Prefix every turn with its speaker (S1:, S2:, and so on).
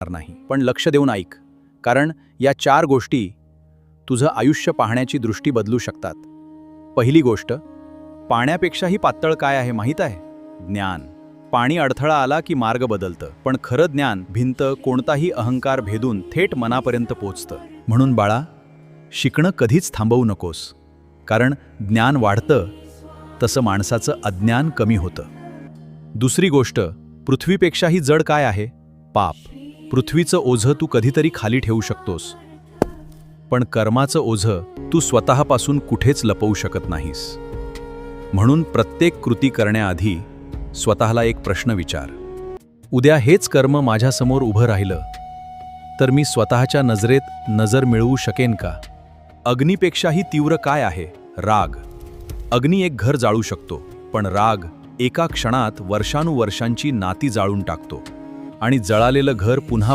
S1: नाही. पण लक्ष देऊन ऐक, कारण या 4 गोष्टी तुझं आयुष्य पाहण्याची दृष्टी बदलू शकतात. पहिली गोष्ट, पाण्यापेक्षाही पातळ काय आहे माहीत आहे? ज्ञान. पाणी अडथळा आला की मार्ग बदलतं, पण खरं ज्ञान भिंत कोणताही अहंकार भेदून थेट मनापर्यंत पोचतं. म्हणून बाळा, शिकणं कधीच थांबवू नकोस, कारण ज्ञान वाढतं तसं माणसाचं अज्ञान कमी होतं. दुसरी गोष्ट, पृथ्वीपेक्षाही जड काय आहे? पाप. पृथ्वीचं ओझं तू कधीतरी खाली ठेवू शकतोस, पण कर्माचं ओझं तू स्वतःपासून कुठेच लपवू शकत नाहीस. म्हणून प्रत्येक कृती करण्याआधी स्वतःला एक प्रश्न विचार. उद्या हेच कर्म माझ्यासमोर उभं राहिलं तर मी स्वतःच्या नजरेत नजर मिळवू शकेन का? अग्नीपेक्षाही तीव्र काय आहे? राग. अग्नी एक घर जाळू शकतो, पण राग एका क्षणात वर्षानुवर्षांची नाती जाळून टाकतो आणि जळालेलं घर पुन्हा